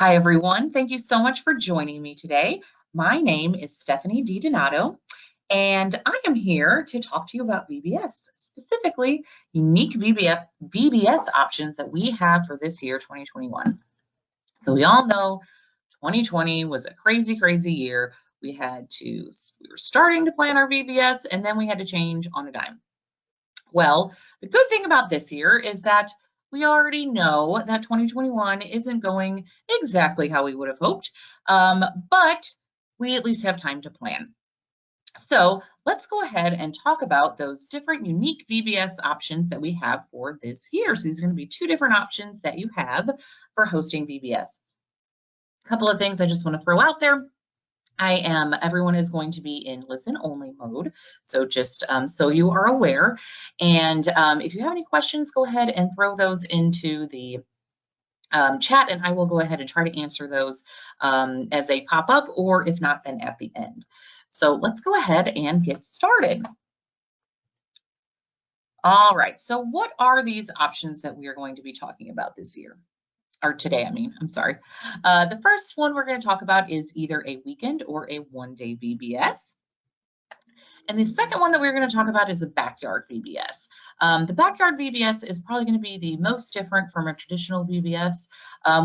Hi, everyone. Thank you so much for joining me today. My name is Stephanie DiDonato, and I am here to talk to you about VBS, specifically unique VBS options that we have for this year, 2021. So we all know 2020 was a crazy, crazy year. We were starting to plan our VBS, and then we had to change on a dime. Well, the good thing about this year is that we already know that 2021 isn't going exactly how we would have hoped, but we at least have time to plan. So let's go ahead and talk about those different unique VBS options that we have for this year. So these are going to be two different options that you have for hosting VBS. A couple of things I just want to throw out there. Everyone is going to be in listen only mode. So just so you are aware. And if you have any questions, go ahead and throw those into the chat and I will go ahead and try to answer those as they pop up, or if not, then at the end. So let's go ahead and get started. All right, so what are these options that we are going to be talking about this year? Or today, I'm sorry. The first one we're going to talk about is either a weekend or a one-day VBS. And the second one that we're going to talk about is a backyard VBS. The backyard VBS is probably going to be the most different from a traditional VBS,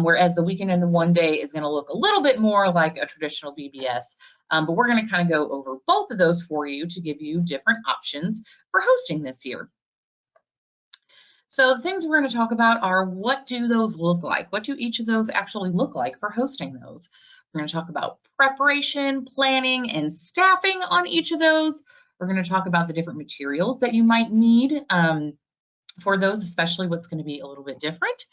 whereas the weekend and the one day is going to look a little bit more like a traditional VBS. But we're going to kind of go over both of those for you to give you different options for hosting this year. So the things we're going to talk about are, what do those look like? What do each of those actually look like for hosting those? We're going to talk about preparation, planning, and staffing on each of those. We're going to talk about the different materials that you might need for those, especially what's going to be a little bit different.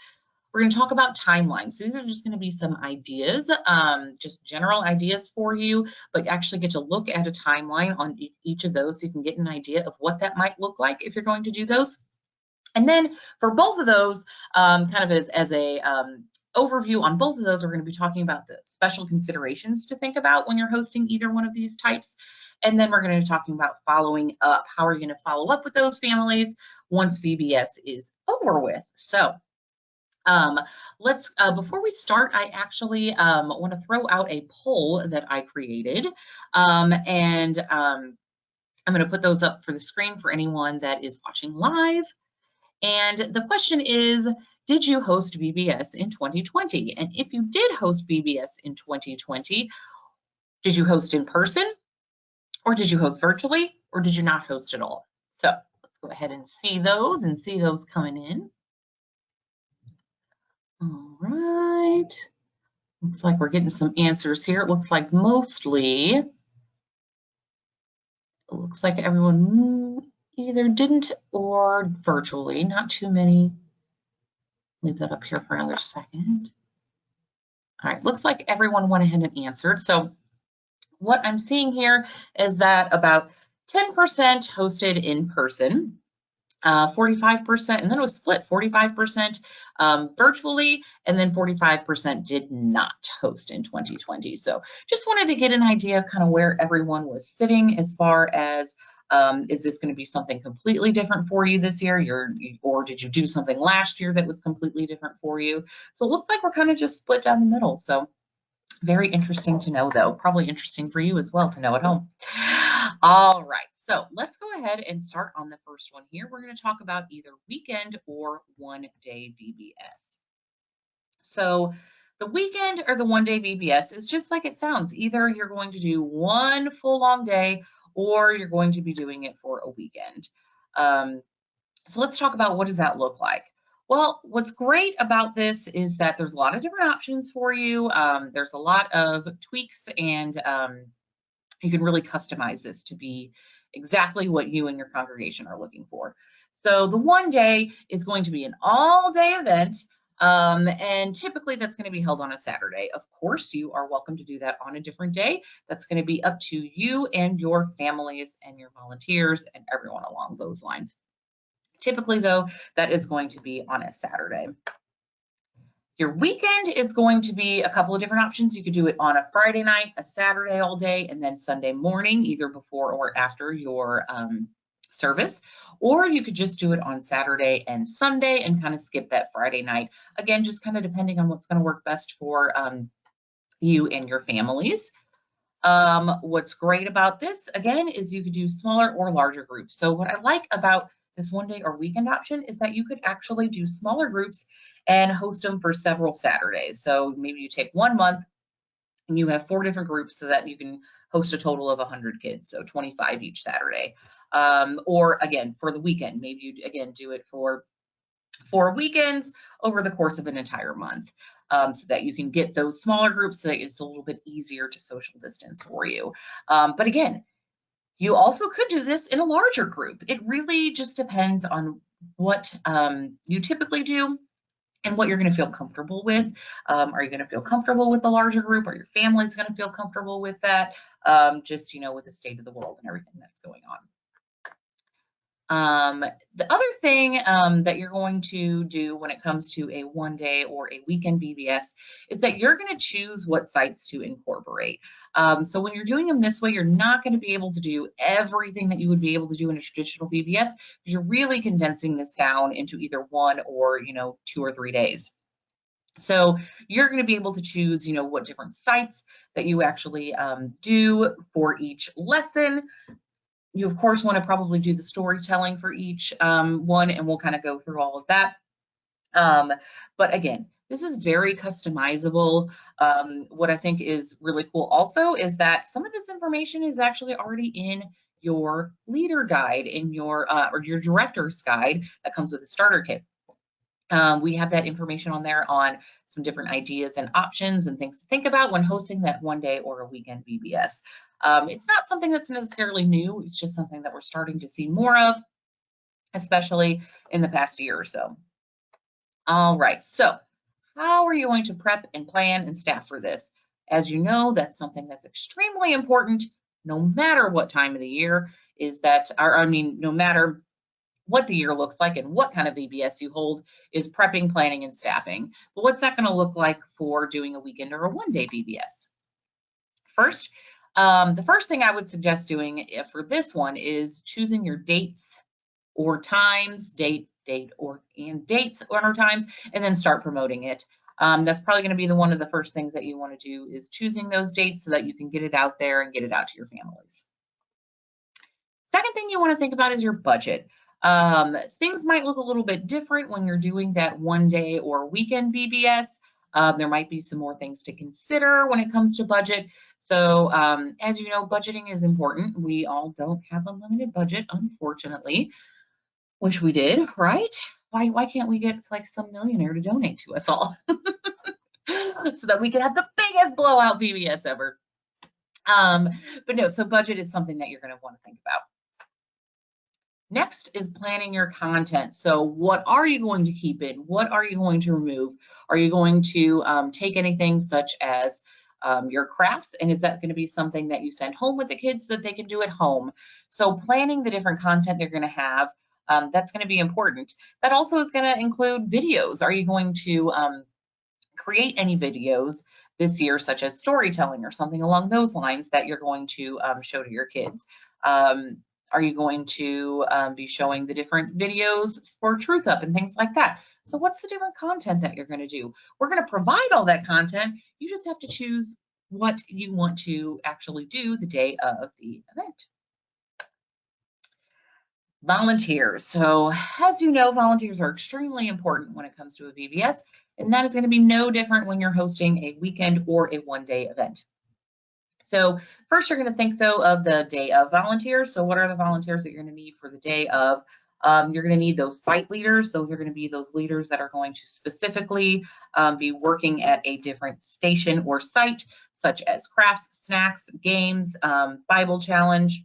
We're going to talk about timelines. So these are just going to be some ideas, just general ideas for you, but actually get to look at a timeline on each of those so you can get an idea of what that might look like if you're going to do those. And then for both of those, kind of as a overview on both of those, we're going to be talking about the special considerations to think about when you're hosting either one of these types. And then we're going to be talking about following up. How are you going to follow up with those families once VBS is over with? So let's, before we start, I actually want to throw out a poll that I created. I'm going to put those up for the screen for anyone that is watching live. And the question is, did you host VBS in 2020? And if you did host VBS in 2020, did you host in person, or did you host virtually, or did you not host at all? So let's go ahead and see those coming in. All right. Looks like we're getting some answers here. It looks like mostly, it looks like everyone either didn't or virtually, not too many. Leave that up here for another second. All right, looks like everyone went ahead and answered. So what I'm seeing here is that about 10% hosted in person, 45%, and then it was split, 45% virtually, and then 45% did not host in 2020. So just wanted to get an idea of kind of where everyone was sitting as far as, is this going to be something completely different for you this year? Or did you do something last year that was completely different for you? So it looks like we're kind of just split down the middle. So very interesting to know, though. Probably interesting for you as well to know at home. All right, so let's go ahead and start on the first one here. We're going to talk about either weekend or one-day VBS. So the weekend or the one-day VBS is just like it sounds. Either you're going to do one full long day, or you're going to be doing it for a weekend. So let's talk about, what does that look like? Well, what's great about this is that there's a lot of different options for you. There's a lot of tweaks, and you can really customize this to be exactly what you and your congregation are looking for. So the one day is going to be an all-day event. And typically that's going to be held on a Saturday. Of course, you are welcome to do that on a different day. That's going to be up to you and your families and your volunteers and everyone along those lines. Typically, though, that is going to be on a Saturday. Your weekend is going to be a couple of different options. You could do it on a Friday night, a Saturday all day, and then Sunday morning, either before or after your service, or you could just do it on Saturday and Sunday and kind of skip that Friday night. Again, just kind of depending on what's going to work best for you and your families. What's great about this, again, is you could do smaller or larger groups. So what I like about this one day or weekend option is that you could actually do smaller groups and host them for several Saturdays. So maybe you take 1 month and you have 4 different groups so that you can host a total of 100 kids, so 25 each Saturday. Or again, for the weekend, maybe you again do it for 4 weekends over the course of an entire month, so that you can get those smaller groups so that it's a little bit easier to social distance for you. But again, you also could do this in a larger group. It really just depends on what you typically do and what you're going to feel comfortable with. Are you going to feel comfortable with the larger group? Or your family's going to feel comfortable with that? Just, with the state of the world and everything that's going on. The other thing that you're going to do when it comes to a one day or a weekend VBS is that you're going to choose what sites to incorporate. So when you're doing them this way, you're not going to be able to do everything that you would be able to do in a traditional VBS, because you're really condensing this down into either 1 or 2 or 3 days. So you're going to be able to choose, what different sites that you actually do for each lesson. You, of course, want to probably do the storytelling for each one, and we'll kind of go through all of that. But again, this is very customizable. What I think is really cool also is that some of this information is actually already in your leader guide, in your or your director's guide that comes with a starter kit. We have that information on there on some different ideas and options and things to think about when hosting that one day or a weekend VBS. It's not something that's necessarily new. It's just something that we're starting to see more of, especially in the past year or so. All right, so how are you going to prep and plan and staff for this? As you know, that's something that's extremely important no matter what time of the year is that, no matter what the year looks like and what kind of VBS you hold, is prepping, planning, and staffing. But what's that going to look like for doing a weekend or a one-day VBS? First, the first thing I would suggest doing for this one is choosing your dates or times, dates or times, and then start promoting it. That's probably going to be one of the first things that you want to do, is choosing those dates so that you can get it out there and get it out to your families. Second thing you want to think about is your budget. Things might look a little bit different when you're doing that one day or weekend VBS. There might be some more things to consider when it comes to budget. So as you know, budgeting is important. We all don't have unlimited budget, unfortunately. Wish we did, right? Why can't we get like some millionaire to donate to us all so that we could have the biggest blowout VBS ever? But no, so budget is something that you're going to want to think about. Next is planning your content. So what are you going to keep in? What are you going to remove? Are you going to take anything such as your crafts? And is that going to be something that you send home with the kids so that they can do at home? So planning the different content they're going to have, that's going to be important. That also is going to include videos. Are you going to create any videos this year, such as storytelling or something along those lines that you're going to show to your kids? Are you going to be showing the different videos for Truth Up and things like that? So what's the different content that you're going to do? We're going to provide all that content. You just have to choose what you want to actually do the day of the event. Volunteers. So as you know, volunteers are extremely important when it comes to a VBS, and that is going to be no different when you're hosting a weekend or a one-day event. So first, you're going to think, though, of the day of volunteers. So what are the volunteers that you're going to need for the day of? You're going to need those site leaders. Those are going to be those leaders that are going to specifically be working at a different station or site, such as crafts, snacks, games, Bible challenge.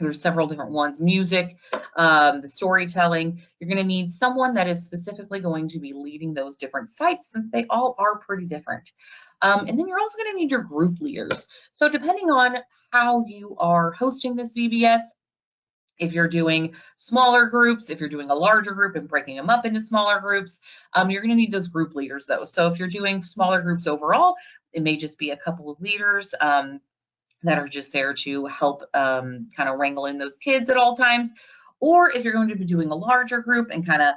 There's several different ones, music, the storytelling. You're going to need someone that is specifically going to be leading those different sites, since they all are pretty different. And then you're also going to need your group leaders. So depending on how you are hosting this VBS, if you're doing smaller groups, if you're doing a larger group and breaking them up into smaller groups, you're going to need those group leaders, though. So if you're doing smaller groups overall, it may just be a couple of leaders that are just there to help kind of wrangle in those kids at all times. Or if you're going to be doing a larger group and kind of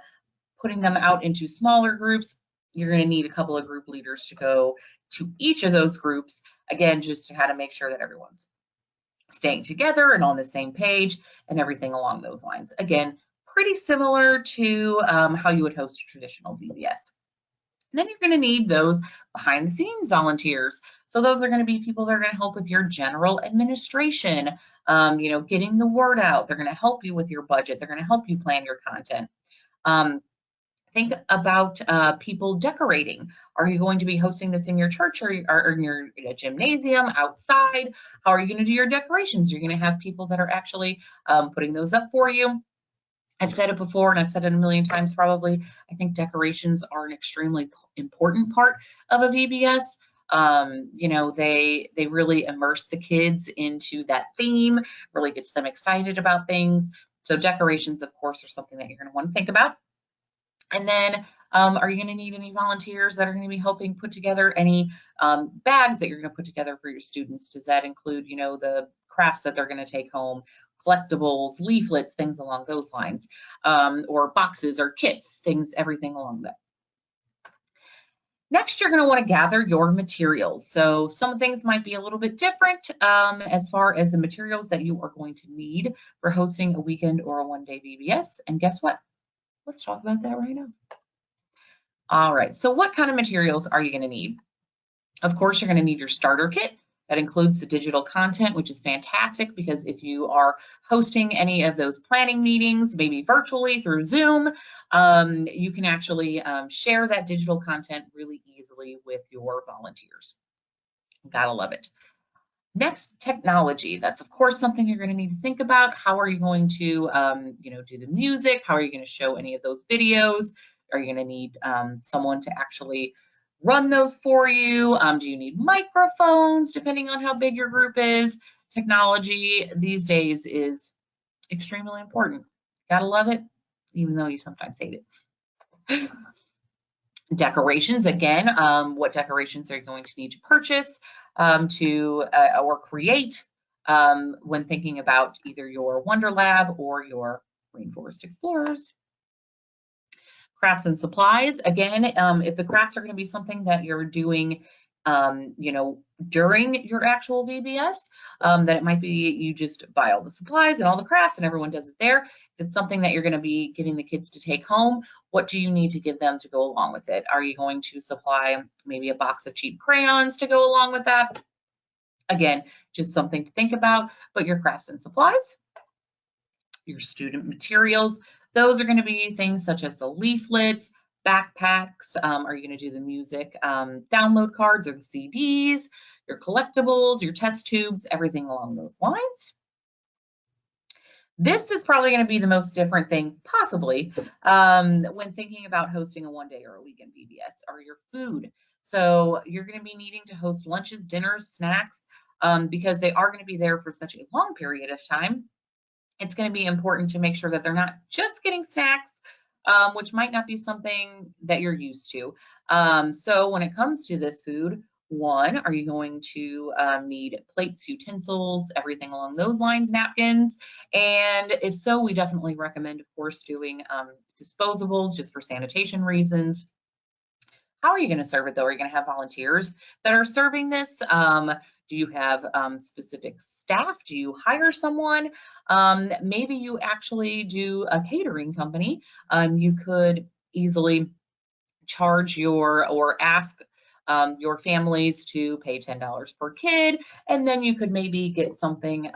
putting them out into smaller groups, you're going to need a couple of group leaders to go to each of those groups, again, just to kind of make sure that everyone's staying together and on the same page and everything along those lines. Again, pretty similar to how you would host a traditional VBS. And then you're going to need those behind the scenes volunteers. So those are going to be people that are going to help with your general administration, getting the word out. They're going to help you with your budget. They're going to help you plan your content. Think about people decorating. Are you going to be hosting this in your church or in your gymnasium, outside? How are you going to do your decorations? You're going to have people that are actually putting those up for you. I've said it before, and I've said it a million times probably. I think decorations are an extremely important part of a VBS. They really immerse the kids into that theme, really gets them excited about things. So decorations, of course, are something that you're going to want to think about. And then are you going to need any volunteers that are going to be helping put together any bags that you're going to put together for your students? Does that include, the crafts that they're going to take home, collectibles, leaflets, things along those lines, or boxes or kits, everything along that. Next, you're going to want to gather your materials. So some things might be a little bit different as far as the materials that you are going to need for hosting a weekend or a one-day VBS. And guess what? Let's talk about that right now. All right, so what kind of materials are you going to need? Of course, you're going to need your starter kit. That includes the digital content, which is fantastic because if you are hosting any of those planning meetings, maybe virtually through Zoom, you can actually share that digital content really easily with your volunteers. Gotta love it. Next, technology. That's of course something you're going to need to think about. How are you going to, do the music? How are you going to show any of those videos? Are you going to need someone to actually run those for you? Do you need microphones, depending on how big your group is? Technology these days is extremely important. Gotta love it, even though you sometimes hate it. Decorations, again, what decorations are you going to need to purchase or create when thinking about either your Wonder Lab or your Rainforest Explorers? Crafts and supplies, again, if the crafts are going to be something that you're doing during your actual VBS, that it might be you just buy all the supplies and all the crafts and everyone does it there. If it's something that you're going to be giving the kids to take home, what do you need to give them to go along with it? Are you going to supply maybe a box of cheap crayons to go along with that? Again, just something to think about. But your crafts and supplies, your student materials, those are going to be things such as the leaflets, backpacks. Are you going to do the music download cards or the CDs, your collectibles, your test tubes, everything along those lines? This is probably going to be the most different thing possibly when thinking about hosting a one-day or a weekend VBS, are your food. So you're going to be needing to host lunches, dinners, snacks, because they are going to be there for such a long period of time. It's going to be important to make sure that they're not just getting snacks, which might not be something that you're used to. So when it comes to this food, one, are you going to need plates, utensils, everything along those lines, napkins? And if so, we definitely recommend, of course, doing disposables just for sanitation reasons. How are you going to serve it though? Are you going to have volunteers that are serving this? Do you have specific staff? Do you hire someone? Maybe you actually do a catering company. You could easily charge or ask your families to pay $10 per kid, and then you could maybe get something,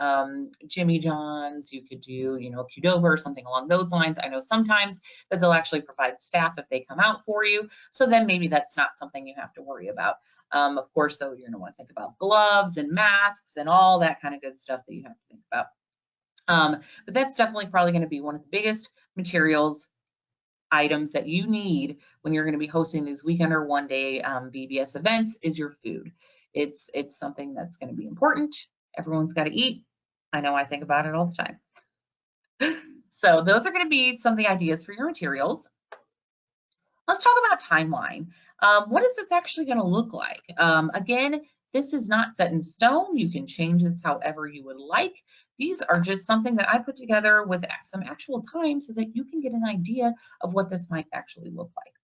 Jimmy John's, you could do, Qdoba or something along those lines. I know sometimes that they'll actually provide staff if they come out for you, so then maybe that's not something you have to worry about. Of course, though, you're going to want to think about gloves and masks and all that kind of good stuff that you have to think about. But that's definitely probably going to be one of the biggest materials items that you need when you're going to be hosting these weekend or one-day VBS events is your food. It's something that's going to be important. Everyone's got to eat. I know I think about it all the time. So those are going to be some of the ideas for your materials. Let's talk about timeline. What is this actually going to look like? Again, This is not set in stone. You can change this however you would like. These are just something that I put together with some actual time so that you can get an idea of what this might actually look like.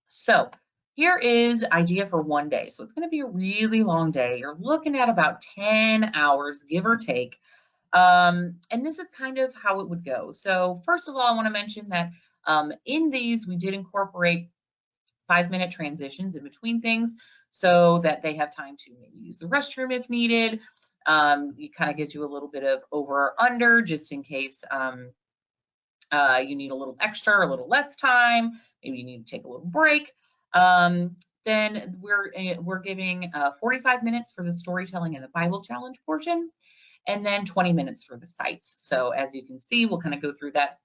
So here is idea for one day. So it's going to be a really long day. You're looking at about 10 hours, give or take. And this is kind of how it would go. So first of all, I want to mention that in these, we did incorporate 5-minute transitions in between things so that they have time to maybe use the restroom if needed. It kind of gives you a little bit of over or under just in case you need a little extra or a little less time. Maybe you need to take a little break. Then we're giving 45 minutes for the storytelling and the Bible challenge portion, and then 20 minutes for the sites. So as you can see, we'll kind of go through that.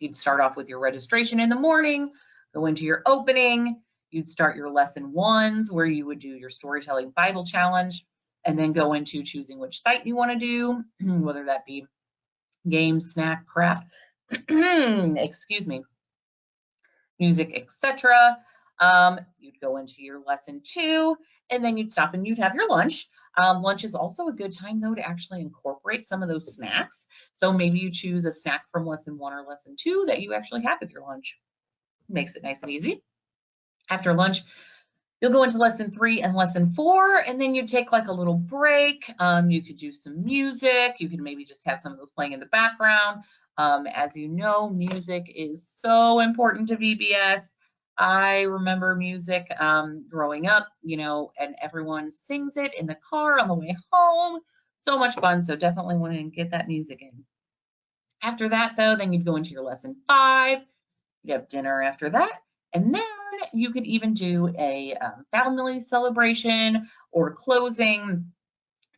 You'd start off with your registration in the morning, go into your opening, you'd start your lesson ones where you would do your storytelling Bible challenge, and then go into choosing which site you want to do, whether that be game, snack, craft, excuse me, music, etc. You'd go into your lesson 2, and then you'd stop and you'd have your lunch. Lunch is also a good time, though, to actually incorporate some of those snacks. So maybe you choose a snack from lesson 1 or lesson 2 that you actually have with your lunch. Makes it nice and easy. After lunch, you'll go into lesson 3 and lesson 4, and then you take like a little break. You could do some music. You could maybe just have some of those playing in the background. As you know, music is so important to VBS. I remember music growing up, you know, and everyone sings it in the car on the way home. So much fun. So definitely want to get that music in. After that, though, then you'd go into your lesson 5. You'd have dinner after that. And then you could even do a family celebration or closing,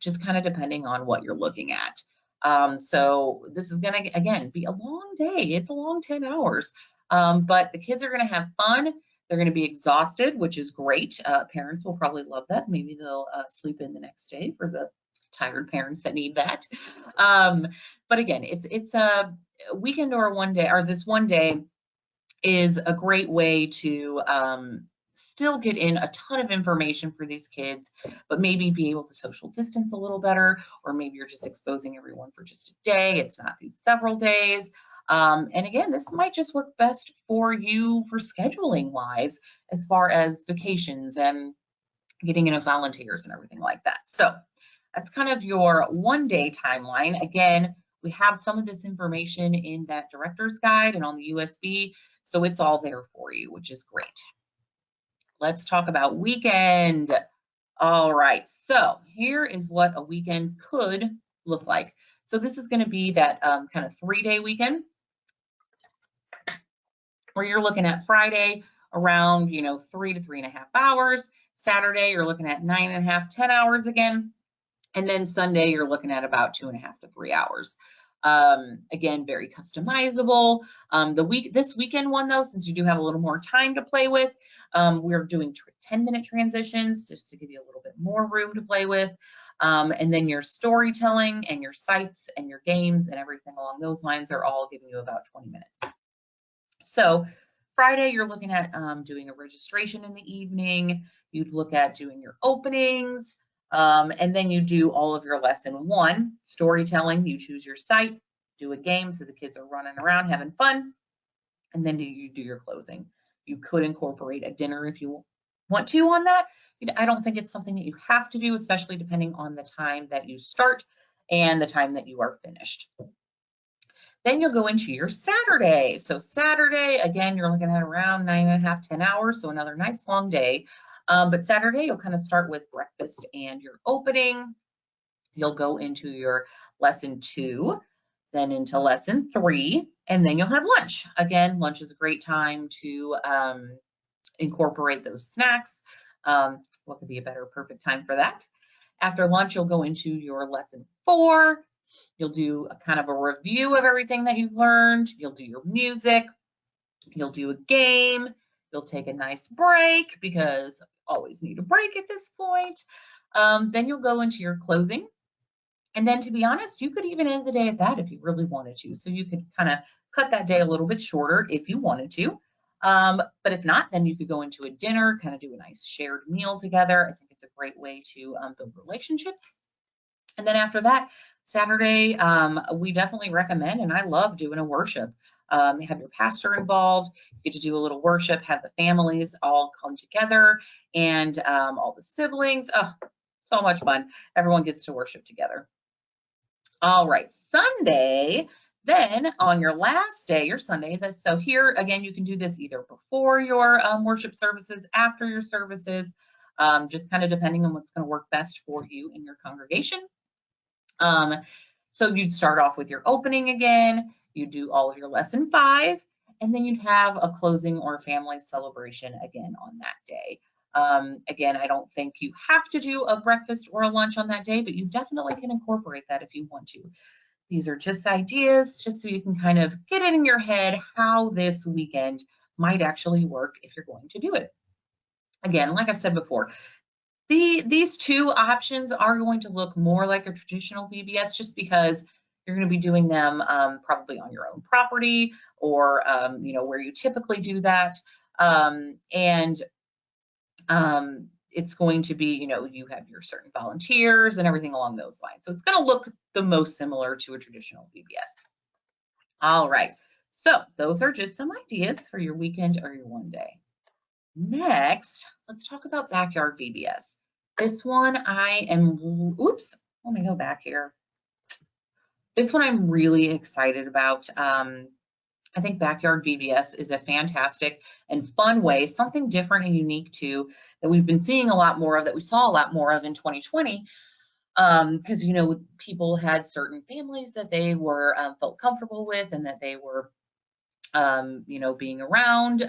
just kind of depending on what you're looking at. So this is going to, again, be a long day. It's a long 10 hours. But the kids are going to have fun. They're going to be exhausted, which is great. Parents will probably love that. Maybe they'll sleep in the next day for the tired parents that need that. But again, it's a weekend or a one day, or this one day is a great way to still get in a ton of information for these kids, but maybe be able to social distance a little better, or maybe you're just exposing everyone for just a day. It's not these several days. And again, this might just work best for you for scheduling wise, as far as vacations and getting in volunteers and everything like that. So that's kind of your one day timeline. Again, we have some of this information in that director's guide and on the USB, so it's all there for you, which is great. Let's talk about weekend. All right, so here is what a weekend could look like. So this is going to be that kind of 3-day weekend where you're looking at Friday around, 3 to 3.5 hours. Saturday, you're looking at 9.5, 10 hours again. And then Sunday, you're looking at about 2.5 to 3 hours. Again, very customizable. This weekend one, though, since you do have a little more time to play with, we're doing 10-minute transitions just to give you a little bit more room to play with. And then your storytelling and your sites and your games and everything along those lines are all giving you about 20 minutes. So Friday, you're looking at doing a registration in the evening. You'd look at doing your openings. And then you do all of your lesson 1, storytelling. You choose your site, do a game so the kids are running around having fun, and then you do your closing. You could incorporate a dinner if you want to on that. I don't think it's something that you have to do, especially depending on the time that you start and the time that you are finished. Then you'll go into your Saturday. So Saturday, again, you're looking at around 9.5, 10 hours, so another nice long day. But Saturday, you'll kind of start with breakfast and your opening. You'll go into your lesson 2, then into lesson 3, and then you'll have lunch. Again, lunch is a great time to incorporate those snacks. What could be a better perfect time for that? After lunch, you'll go into your lesson 4. You'll do a kind of a review of everything that you've learned. You'll do your music. You'll do a game. You'll take a nice break because always need a break at this point. Then you'll go into your closing. And then to be honest, you could even end the day at that if you really wanted to. So you could kind of cut that day a little bit shorter if you wanted to. But if not, then you could go into a dinner, kind of do a nice shared meal together. I think it's a great way to build relationships. And then after that, Saturday, we definitely recommend, and I love doing a worship. Have your pastor involved, you get to do a little worship, have the families all come together, and all the siblings. Oh, so much fun. Everyone gets to worship together. All right, Sunday, then on your last day, your Sunday, so here again, you can do this either before your worship services, after your services, just kind of depending on what's going to work best for you and your congregation. So you'd start off with your opening again, you do all of your lesson 5, and then you'd have a closing or family celebration again on that day. Again, I don't think you have to do a breakfast or a lunch on that day, but you definitely can incorporate that if you want to. These are just ideas, just so you can kind of get it in your head how this weekend might actually work if you're going to do it. Again, like I've said before, these two options are going to look more like a traditional VBS just because you're going to be doing them probably on your own property or where you typically do that. It's going to be, you have your certain volunteers and everything along those lines. So it's going to look the most similar to a traditional VBS. All right, so those are just some ideas for your weekend or your one day. Next, let's talk about backyard VBS. This one let me go back here. This one I'm really excited about. I think backyard VBS is a fantastic and fun way, something different and unique too, that we've been seeing a lot more of, that we saw a lot more of in 2020. Because, people had certain families that they were felt comfortable with and that they were being around,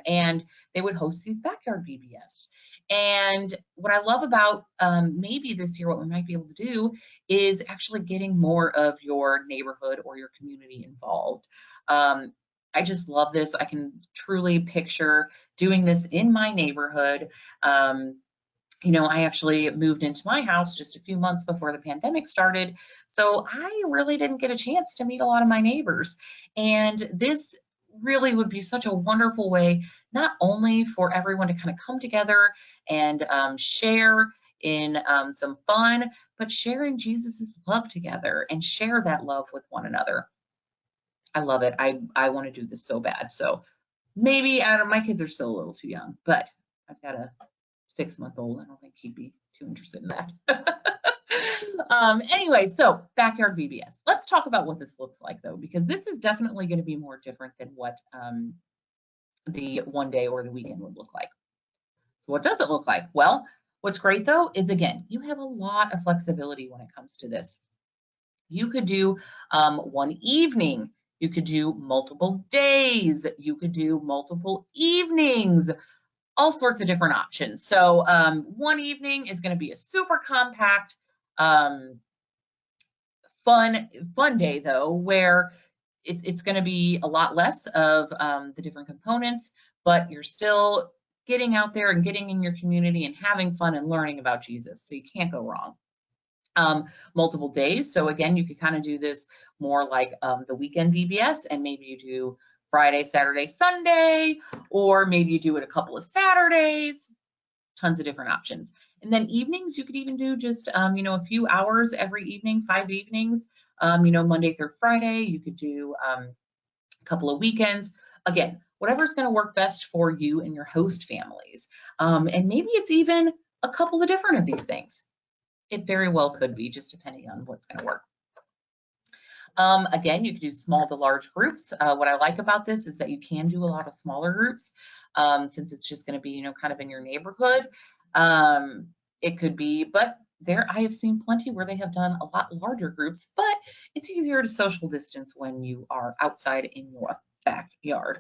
and they would host these backyard VBS. And what I love about maybe this year, what we might be able to do is actually getting more of your neighborhood or your community involved. I just love this. I can truly picture doing this in my neighborhood. I actually moved into my house just a few months before the pandemic started, so I really didn't get a chance to meet a lot of my neighbors. And this really would be such a wonderful way, not only for everyone to kind of come together and share in some fun, but share in Jesus's love together and share that love with one another. I love it. I want to do this so bad. So maybe my kids are still a little too young, but I've got a 6-month-old. I don't think he'd be too interested in that. Anyway, so backyard VBS. Let's talk about what this looks like though, because this is definitely going to be more different than what the one day or the weekend would look like. So what does it look like? Well, what's great though is, again, you have a lot of flexibility when it comes to this. You could do one evening, you could do multiple days, you could do multiple evenings, all sorts of different options. So one evening is going to be a super compact, fun day though, where it's going to be a lot less of the different components, but you're still getting out there and getting in your community and having fun and learning about Jesus. So you can't go wrong. Multiple days. So again, you could kind of do this more like the weekend VBS, and maybe you do Friday, Saturday, Sunday, or maybe you do it a couple of Saturdays. Tons of different options. And then evenings, you could even do just a few hours every evening, 5 evenings, Monday through Friday. You could do a couple of weekends. Again, whatever's going to work best for you and your host families. And maybe it's even a couple of different of these things. It very well could be, just depending on what's going to work. Again, you can do small to large groups. What I like about this is that you can do a lot of smaller groups, since it's just going to be, kind of in your neighborhood. It could be, but I have seen plenty where they have done a lot larger groups, but it's easier to social distance when you are outside in your backyard.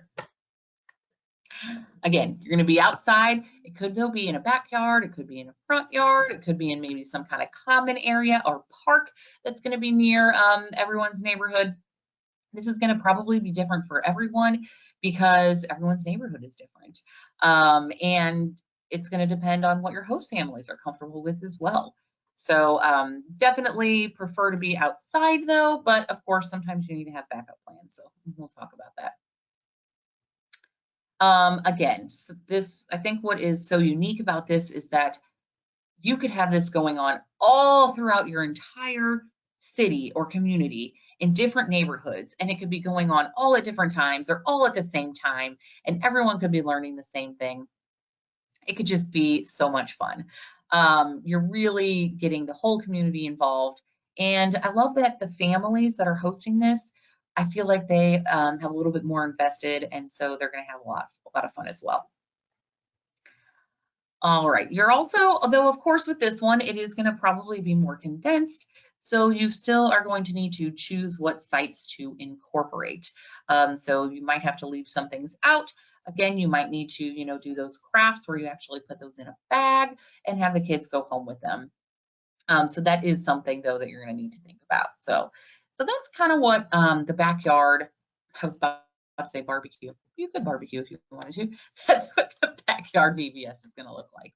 Again, you're going to be outside. It could though be in a backyard. It could be in a front yard. It could be in maybe some kind of common area or park that's going to be near everyone's neighborhood. This is going to probably be different for everyone because everyone's neighborhood is different. And it's going to depend on what your host families are comfortable with as well. So definitely prefer to be outside though, but of course, sometimes you need to have backup plans. So we'll talk about that. Again, so I think what is so unique about this is that you could have this going on all throughout your entire city or community in different neighborhoods, and it could be going on all at different times or all at the same time, and everyone could be learning the same thing. It could just be so much fun. You're really getting the whole community involved, and I love that the families that are hosting this, I feel like they have a little bit more invested, and so they're going to have a lot of fun as well. All right, you're also, although of course with this one, it is going to probably be more condensed, so you still are going to need to choose what sites to incorporate. So you might have to leave some things out. Again, you might need to, do those crafts where you actually put those in a bag and have the kids go home with them. So that is something though that you're going to need to think about. So that's kind of what the backyard, I was about to say barbecue. You could barbecue if you wanted to. That's what the backyard VBS is going to look like.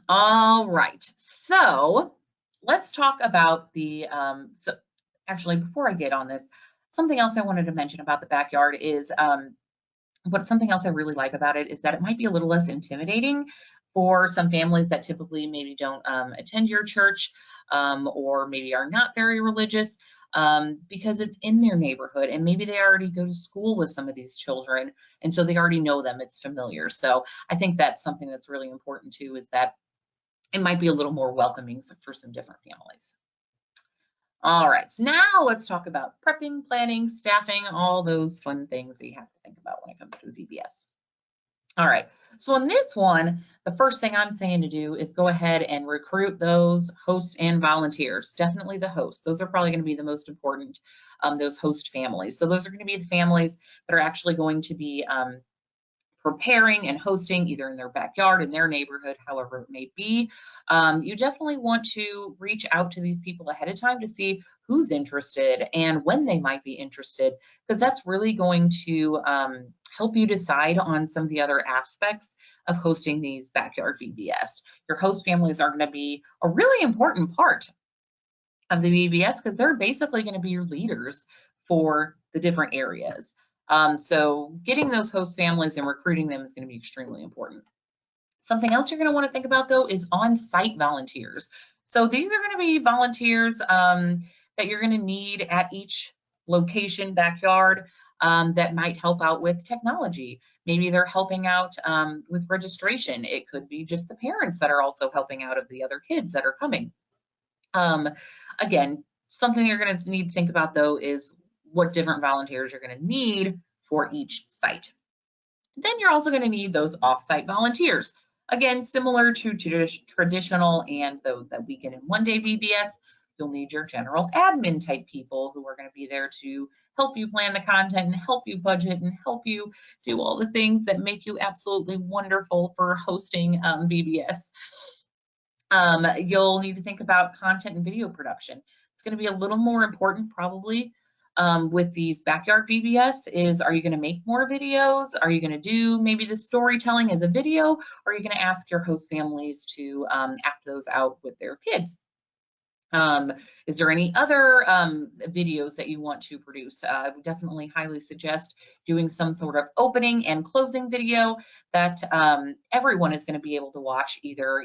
All right, so let's talk about the, so actually before I get on this, something else I wanted to mention about the backyard is, something else I really like about it is that it might be a little less intimidating for some families that typically maybe don't attend your church or maybe are not very religious. Because it's in their neighborhood and maybe they already go to school with some of these children and so they already know them, it's familiar. So I think that's something that's really important too, is that it might be a little more welcoming for some different families. All right, so now let's talk about prepping, planning, staffing, all those fun things that you have to think about when it comes to a VBS. All right, so in this one, the first thing I'm saying to do is go ahead and recruit those hosts and volunteers. Definitely the hosts. Those are probably going to be the most important, those host families. So those are going to be the families that are actually going to be preparing and hosting either in their backyard, in their neighborhood, however it may be. You definitely want to reach out to these people ahead of time to see who's interested and when they might be interested, because that's really going to help you decide on some of the other aspects of hosting these backyard VBS. Your host families are going to be a really important part of the VBS because they're basically going to be your leaders for the different areas. So getting those host families and recruiting them is going to be extremely important. Something else you're going to want to think about though is on-site volunteers. So these are going to be volunteers that you're going to need at each location, backyard, that might help out with technology. Maybe they're helping out with registration. It could be just the parents that are also helping out of the other kids that are coming. Again, something you're going to need to think about though is what different volunteers you're going to need for each site. Then you're also going to need those off-site volunteers. Again, similar to traditional and the weekend and one-day VBS, you'll need your general admin type people who are going to be there to help you plan the content and help you budget and help you do all the things that make you absolutely wonderful for hosting VBS. You'll need to think about content and video production. It's going to be a little more important probably with these backyard VBS is, are you going to make more videos? Are you going to do maybe the storytelling as a video? Or are you going to ask your host families to act those out with their kids? Is there any other videos that you want to produce? I would definitely highly suggest doing some sort of opening and closing video that everyone is going to be able to watch, either,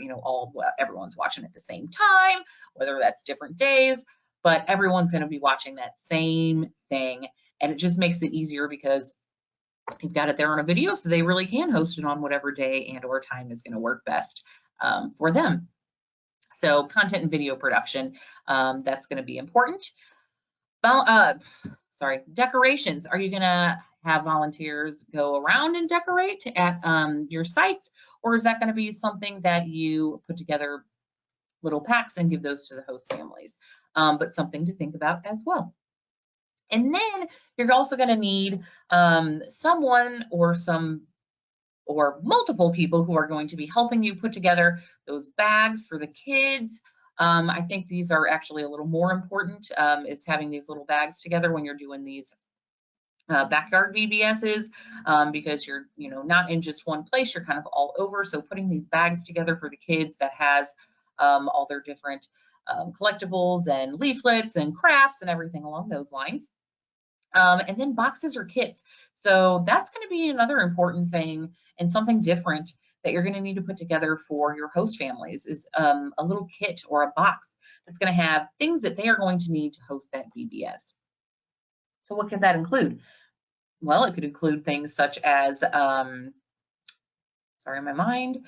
everyone's watching at the same time, whether that's different days, but everyone's going to be watching that same thing. And it just makes it easier because you've got it there on a video, so they really can host it on whatever day and or time is going to work best for them. So content and video production, that's going to be important. Decorations. Are you going to have volunteers go around and decorate at your sites, or is that going to be something that you put together little packs and give those to the host families? But something to think about as well. And then you're also going to need someone or multiple people who are going to be helping you put together those bags for the kids. I think these are actually a little more important, is having these little bags together when you're doing these backyard VBSs, because you're not in just one place, you're kind of all over. So putting these bags together for the kids that has all their different collectibles and leaflets and crafts and everything along those lines. And then boxes or kits. So that's going to be another important thing and something different that you're going to need to put together for your host families is a little kit or a box that's going to have things that they are going to need to host that VBS. So what could that include? Well, it could include things such as, sorry, my mind,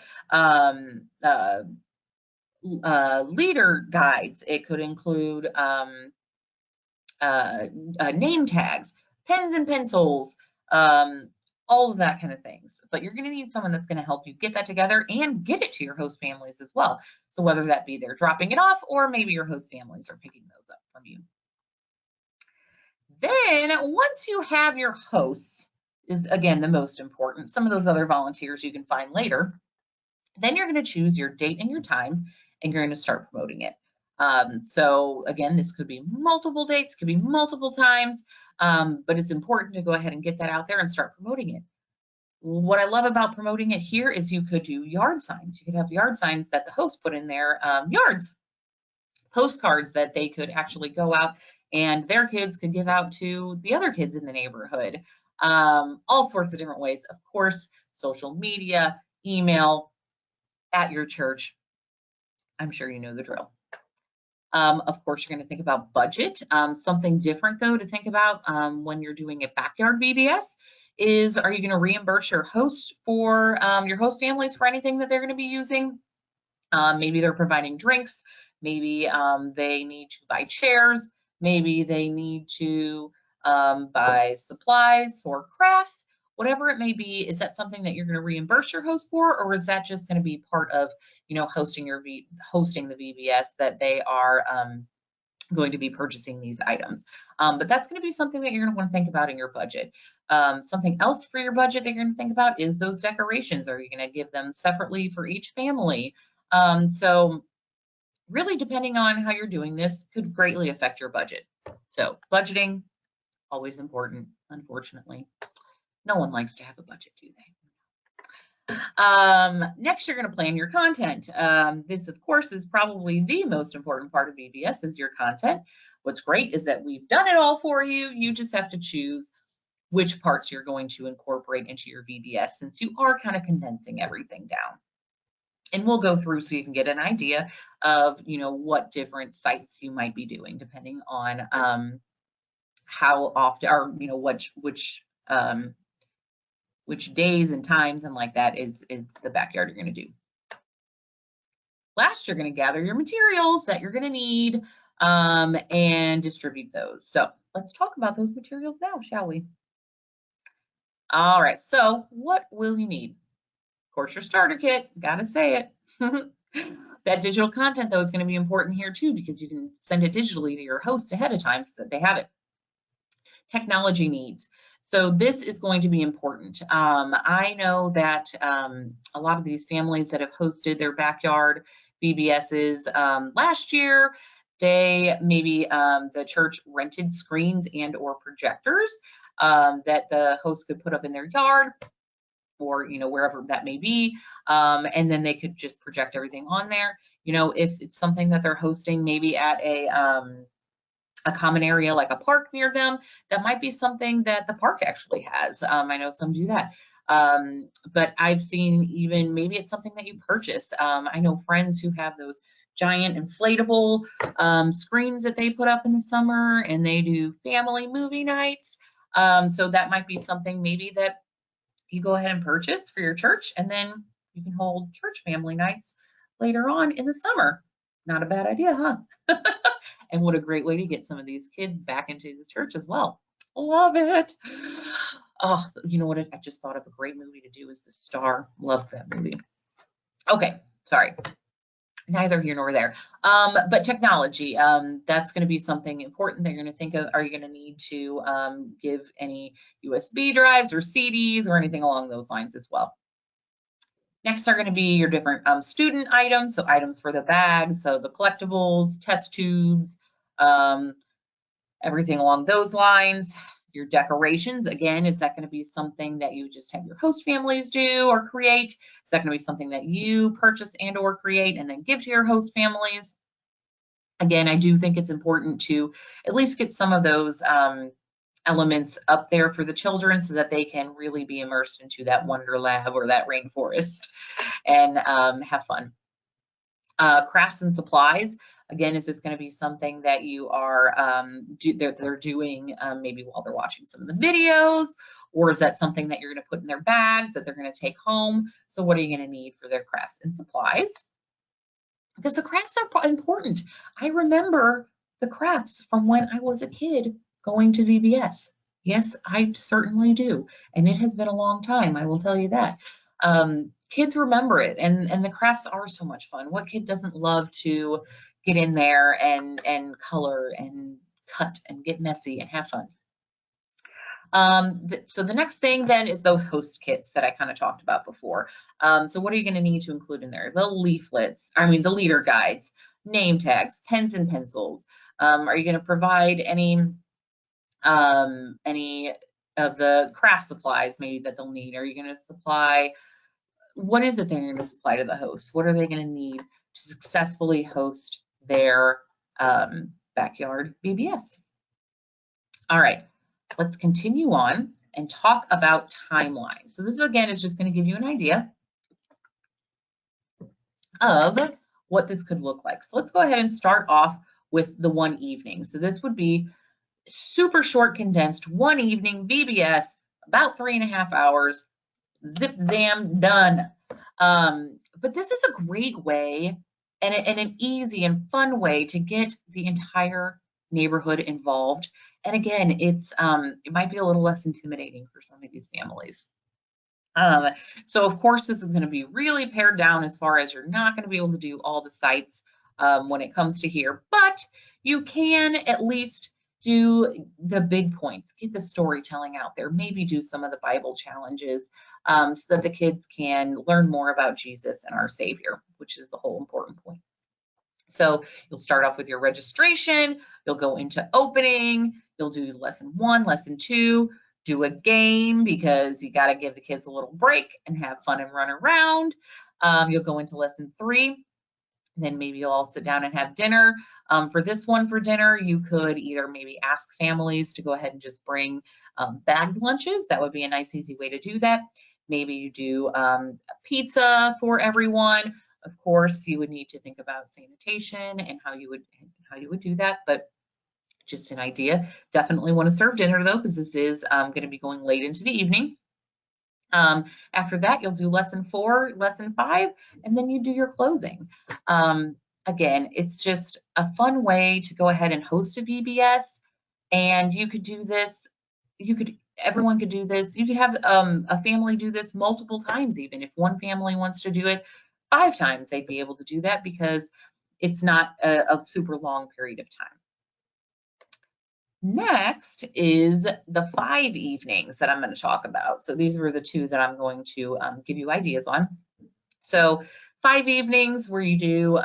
leader guides. It could include name tags, pens and pencils, all of that kind of things. But you're going to need someone that's going to help you get that together and get it to your host families as well. So whether that be they're dropping it off or maybe your host families are picking those up from you. Then once you have your hosts, is again the most important. Some of those other volunteers you can find later. Then you're going to choose your date and your time, and you're going to start promoting it. So again, this could be multiple dates, could be multiple times, but it's important to go ahead and get that out there and start promoting it. What I love about promoting it here is you could do yard signs. You could have yard signs that the host put in their yards, postcards that they could actually go out and their kids could give out to the other kids in the neighborhood. All sorts of different ways. Of course, social media, email, at your church. I'm sure you know the drill. Of course, you're going to think about budget. Something different, though, to think about when you're doing a backyard VBS is, are you going to reimburse your host for your host families for anything that they're going to be using? Maybe they're providing drinks. Maybe they need to buy chairs. Maybe they need to buy supplies for crafts. Whatever it may be, is that something that you're going to reimburse your host for, or is that just going to be part of, hosting the VBS that they are going to be purchasing these items? But that's going to be something that you're going to want to think about in your budget. Something else for your budget that you're going to think about is those decorations. Are you going to give them separately for each family? So really, depending on how you're doing this, could greatly affect your budget. So budgeting, always important, unfortunately. No one likes to have a budget, do they? Next, you're going to plan your content. This, of course, is probably the most important part of VBS is your content. What's great is that we've done it all for you. You just have to choose which parts you're going to incorporate into your VBS since you are kind of condensing everything down. And we'll go through so you can get an idea of, what different sites you might be doing depending on how often or, which days and times and like that is the backyard you're going to do. Last, you're going to gather your materials that you're going to need and distribute those. So let's talk about those materials now, shall we? All right, so what will you need? Of course, your starter kit, gotta say it. That digital content, though, is going to be important here too because you can send it digitally to your host ahead of time so that they have it. Technology needs. So this is going to be important. I know that a lot of these families that have hosted their backyard VBSs last year, they maybe the church rented screens and or projectors that the host could put up in their yard or wherever that may be, and then they could just project everything on there. If it's something that they're hosting maybe at a common area like a park near them, that might be something that the park actually has. I know some do that. But I've seen even maybe it's something that you purchase. I know friends who have those giant inflatable screens that they put up in the summer and they do family movie nights. So that might be something maybe that you go ahead and purchase for your church, and then you can hold church family nights later on in the summer. Not a bad idea, huh? And what a great way to get some of these kids back into the church as well. Love it. Oh, you know what? I just thought of a great movie to do is The Star. Loved that movie. Okay, sorry. Neither here nor there. But technology, that's going to be something important that you're going to think of. Are you going to need to give any USB drives or CDs or anything along those lines as well? Next are going to be your different student items, so items for the bags, so the collectibles, test tubes, everything along those lines. Your decorations, again, is that going to be something that you just have your host families do or create? Is that going to be something that you purchase and or create and then give to your host families? Again, I do think it's important to at least get some of those elements up there for the children so that they can really be immersed into that wonder lab or that rainforest and have fun. Crafts and supplies. Again, is this going to be something that you are they're doing maybe while they're watching some of the videos, or is that something that you're going to put in their bags that they're going to take home? So what are you going to need for their crafts and supplies? Because the crafts are important. I remember the crafts from when I was a kid going to VBS. Yes, I certainly do. And it has been a long time, I will tell you that. Kids remember it, and the crafts are so much fun. What kid doesn't love to get in there and color and cut and get messy and have fun? So the next thing then is those host kits that I kind of talked about before. So what are you going to need to include in there? The leaflets, the leader guides, name tags, pens and pencils. Are you going to provide any of the craft supplies maybe that they'll need? Are you going to supply, what is it they're going to supply to the hosts? What are they going to need to successfully host their backyard VBS? All right, let's continue on and talk about timelines. So this again is just going to give you an idea of what this could look like. So let's go ahead and start off with the one evening. So this would be super short, condensed, one evening VBS, about 3.5 hours, zip zam, done. But this is a great way and an easy and fun way to get the entire neighborhood involved. And again, it might be a little less intimidating for some of these families. So of course, this is going to be really pared down as far as you're not going to be able to do all the sites when it comes to here, but you can at least do the big points, get the storytelling out there, maybe do some of the Bible challenges so that the kids can learn more about Jesus and our Savior, which is the whole important point. So you'll start off with your registration, you'll go into opening, you'll do lesson 1, lesson 2, do a game because you got to give the kids a little break and have fun and run around. You'll go into lesson 3. Then maybe you'll all sit down and have dinner. For this one for dinner, you could either maybe ask families to go ahead and just bring bagged lunches. That would be a nice, easy way to do that. Maybe you do pizza for everyone. Of course, you would need to think about sanitation and how you would do that, but just an idea. Definitely want to serve dinner though, because this is going to be going late into the evening. After that, you'll do lesson 4, lesson 5, and then you do your closing. Again, it's just a fun way to go ahead and host a VBS, and you could do this, everyone could do this. You could have a family do this multiple times even. If one family wants to do it 5 times, they'd be able to do that because it's not a super long period of time. Next is the 5 evenings that I'm going to talk about. So these were the 2 that I'm going to give you ideas on. So 5 evenings where you do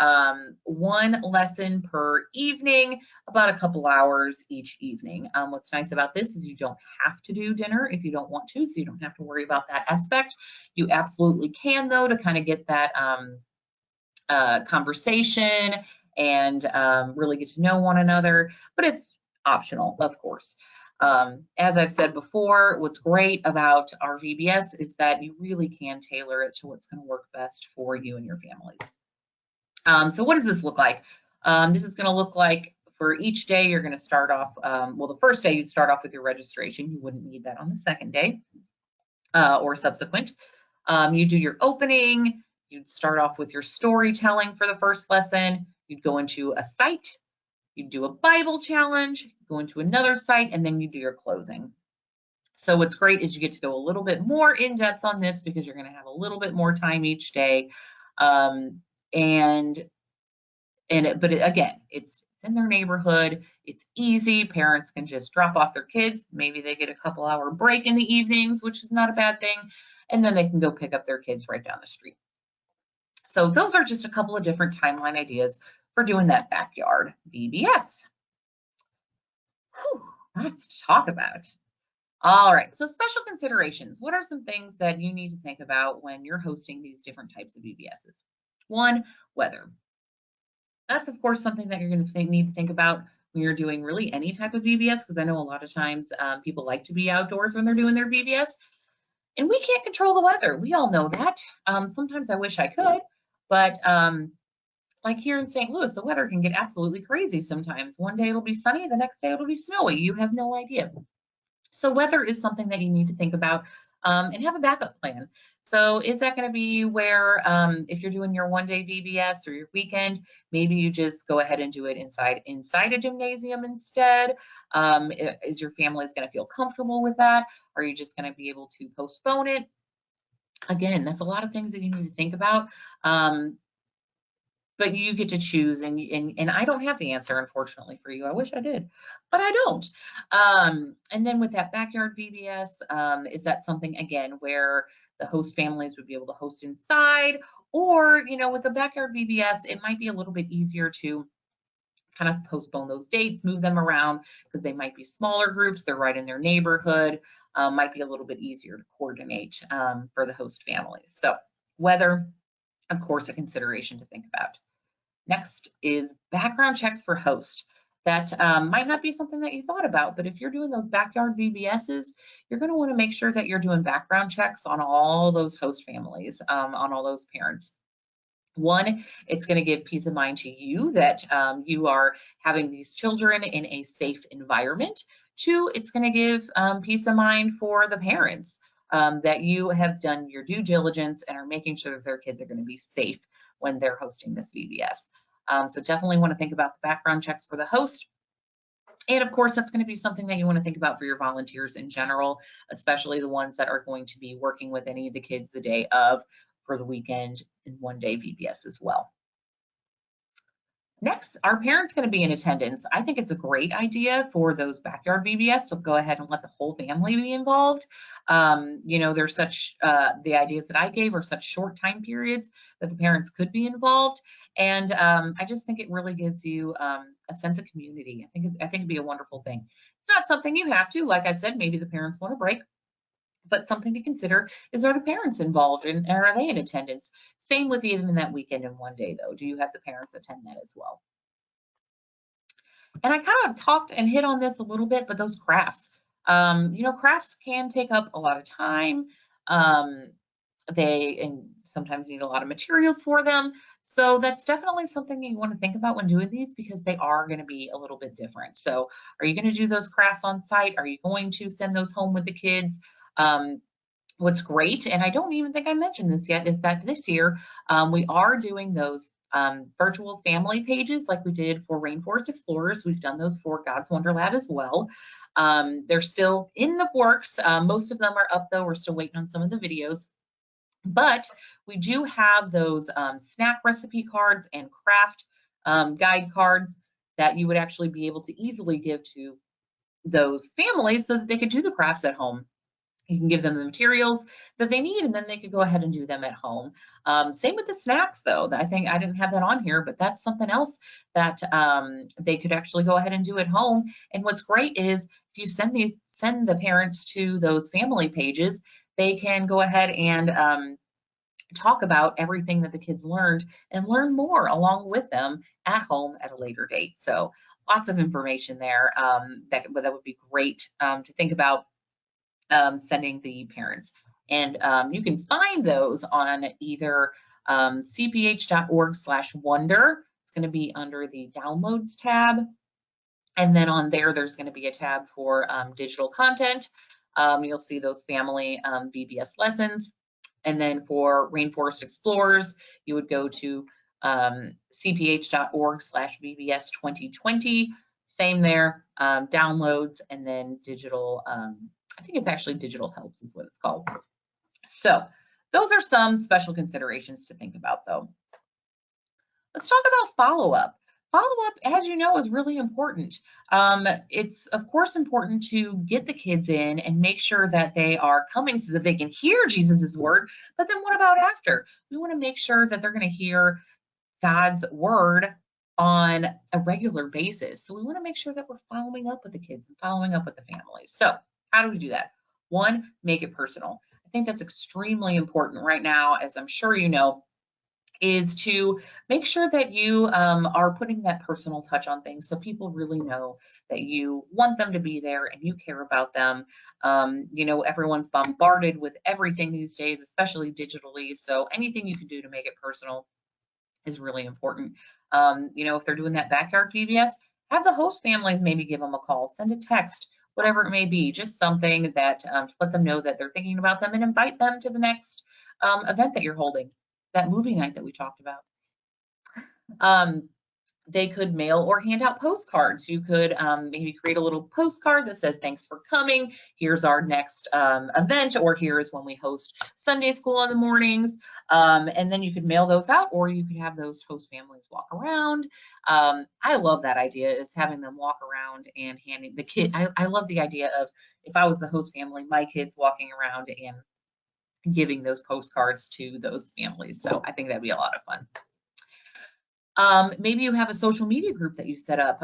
1 lesson per evening, about a couple hours each evening. What's nice about this is you don't have to do dinner if you don't want to, so you don't have to worry about that aspect. You absolutely can though, to kind of get that conversation and really get to know one another, but it's optional, of course. As I've said before, what's great about our VBS is that you really can tailor it to what's going to work best for you and your families. So what does this look like? This is going to look like for each day, you're going to start off, well, the first day you'd start off with your registration. You wouldn't need that on the second day or subsequent. You do your opening. You'd start off with your storytelling for the first lesson. You'd go into a site. You do a Bible challenge, go into another site, and then you do your closing. So what's great is you get to go a little bit more in depth on this because you're going to have a little bit more time each day. But again, it's in their neighborhood. It's easy. Parents can just drop off their kids. Maybe they get a couple-hour break in the evenings, which is not a bad thing. And then they can go pick up their kids right down the street. So those are just a couple of different timeline ideas for doing that backyard VBS. Whew, lots to talk about. All right, so special considerations. What are some things that you need to think about when you're hosting these different types of VBSs? 1, weather. That's of course something that you're going to need to think about. when you're doing really any type of VBS, because I know a lot of times people like to be outdoors when they're doing their VBS, and we can't control the weather. We all know that. Sometimes I wish I could, but like here in St. Louis, the weather can get absolutely crazy sometimes. One day it'll be sunny, the next day it'll be snowy. You have no idea. So weather is something that you need to think about and have a backup plan. So is that going to be where if you're doing your one-day VBS or your weekend, maybe you just go ahead and do it inside a gymnasium instead? Is your family going to feel comfortable with that? Are you just going to be able to postpone it? Again, that's a lot of things that you need to think about. But you get to choose, and I don't have the answer, unfortunately, for you. I wish I did, but I don't. And then with that backyard VBS, is that something, again, where the host families would be able to host inside? Or, you know, with the backyard VBS, it might be a little bit easier to kind of postpone those dates, move them around, because they might be smaller groups, they're right in their neighborhood, might be a little bit easier to coordinate for the host families. So weather, of course, a consideration to think about. Next is background checks for host. That might not be something that you thought about, but if you're doing those backyard VBSs, you're going to want to make sure that you're doing background checks on all those host families, on all those parents. One, it's going to give peace of mind to you that you are having these children in a safe environment. Two, it's going to give peace of mind for the parents that you have done your due diligence and are making sure that their kids are going to be safe when they're hosting this VBS. So definitely want to think about the background checks for the host. And of course, that's going to be something that you want to think about for your volunteers in general, especially the ones that are going to be working with any of the kids the day of, for the weekend, and one-day VBS as well. Next, are parents going to be in attendance? I think it's a great idea for those backyard VBS to go ahead and let the whole family be involved. You know, there's such, the ideas that I gave are such short time periods that the parents could be involved. And I just think it really gives you a sense of community. I think it'd be a wonderful thing. It's not something you have to, like I said, maybe the parents want a break. But something to consider is, are the parents involved and are they in attendance? Same with even that weekend and one day though. Do you have the parents attend that as well? And I kind of talked and hit on this a little bit, but those crafts, you know, crafts can take up a lot of time. They sometimes need a lot of materials for them. So that's definitely something you want to think about when doing these, because they are going to be a little bit different. So are you going to do those crafts on site? Are you going to send those home with the kids? What's great, and I don't even think I mentioned this yet, is that this year we are doing those virtual family pages like we did for Rainforest Explorers. We've done those for God's Wonder Lab as well. They're still in the works. Most of them are up though. We're still waiting on some of the videos. But we do have those snack recipe cards and craft guide cards that you would actually be able to easily give to those families so that they could do the crafts at home. You can give them the materials that they need, and then they could go ahead and do them at home. Same with the snacks, though. I think I didn't have that on here, but that's something else that they could actually go ahead and do at home. And what's great is if you send the parents to those family pages, they can go ahead and talk about everything that the kids learned and learn more along with them at home at a later date. So lots of information there that would be great to think about. Sending the parents. And you can find those on either cph.org/wonder. It's going to be under the downloads tab. And then on there, there's going to be a tab for digital content. You'll see those family VBS lessons. And then for Rainforest Explorers, you would go to cph.org/VBS 2020. Same there, downloads, and then digital, I think it's actually Digital Helps is what it's called. So those are some special considerations to think about though. Let's talk about follow-up. Follow-up, as you know, is really important. It's of course important to get the kids in and make sure that they are coming so that they can hear Jesus's word. But then what about after? We want to make sure that they're going to hear God's word on a regular basis. So we want to make sure that we're following up with the kids and following up with the families. So how do we do that? One, make it personal. I think that's extremely important right now, as I'm sure you know. is to make sure that you are putting that personal touch on things so people really know that you want them to be there and you care about them. You know, everyone's bombarded with everything these days, especially digitally. So anything you can do to make it personal is really important. You know, if they're doing that backyard VBS, have the host families maybe give them a call, send a text, whatever it may be, just something that to let them know that they're thinking about them and invite them to the next event that you're holding, that movie night that we talked about. They could mail or hand out postcards. You could maybe create a little postcard that says, thanks for coming. Here's our next event, or here's when we host Sunday school in the mornings. And then you could mail those out, or you could have those host families walk around. I love that idea, is having them walk around and handing the kid. I love the idea of, if I was the host family, my kids walking around and giving those postcards to those families. So I think that'd be a lot of fun. Maybe you have a social media group that you set up.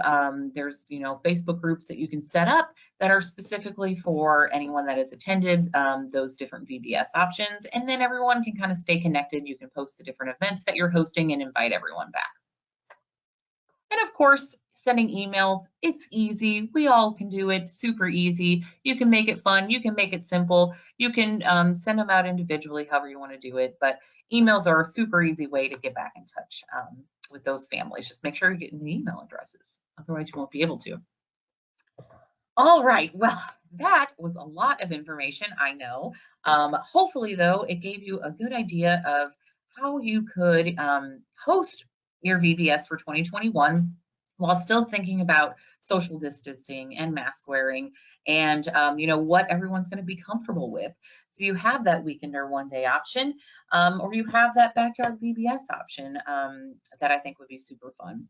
There's, you know, Facebook groups that you can set up that are specifically for anyone that has attended those different VBS options. And then everyone can kind of stay connected. You can post the different events that you're hosting and invite everyone back. And of course, sending emails, it's easy. We all can do it, super easy. You can make it fun. You can make it simple. You can send them out individually, however you want to do it. But emails are a super easy way to get back in touch with those families. Just make sure you're getting the email addresses. Otherwise, you won't be able to. All right, well, that was a lot of information, I know. Hopefully, though, it gave you a good idea of how you could host your VBS for 2021 while still thinking about social distancing and mask wearing and you know, what everyone's going to be comfortable with. So you have that weekend or one-day option, or you have that backyard VBS option that I think would be super fun.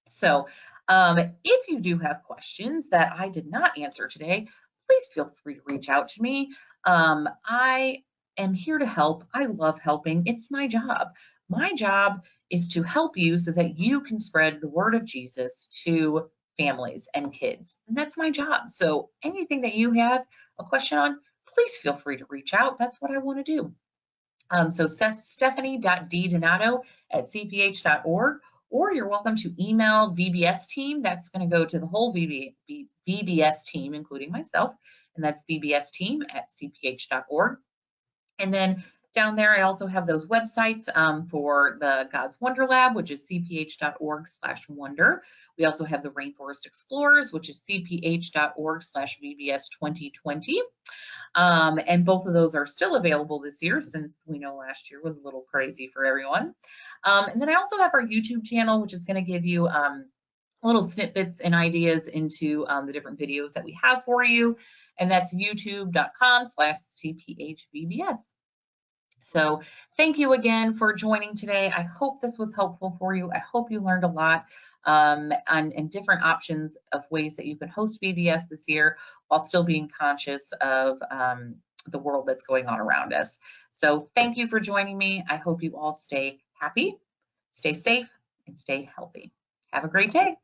So if you do have questions that I did not answer today, please feel free to reach out to me. I am here to help. I love helping. It's my job. My job is to help you so that you can spread the word of Jesus to families and kids. And that's my job. So anything that you have a question on, please feel free to reach out. That's what I want to do. So stephanie.ddonato@cph.org, or you're welcome to email VBS team. That's going to go to the whole VBS team, including myself, and that's vbsteam@cph.org. And then down there, I also have those websites for the God's Wonder Lab, which is cph.org/wonder. We also have the Rainforest Explorers, which is cph.org/VBS2020. And both of those are still available this year, since we know last year was a little crazy for everyone. And then I also have our YouTube channel, which is going to give you little snippets and ideas into the different videos that we have for you. And that's youtube.com/cphvbs. So thank you again for joining today. I hope this was helpful for you. I hope you learned a lot and different options of ways that you can host VBS this year while still being conscious of the world that's going on around us. So thank you for joining me. I hope you all stay happy, stay safe, and stay healthy. Have a great day.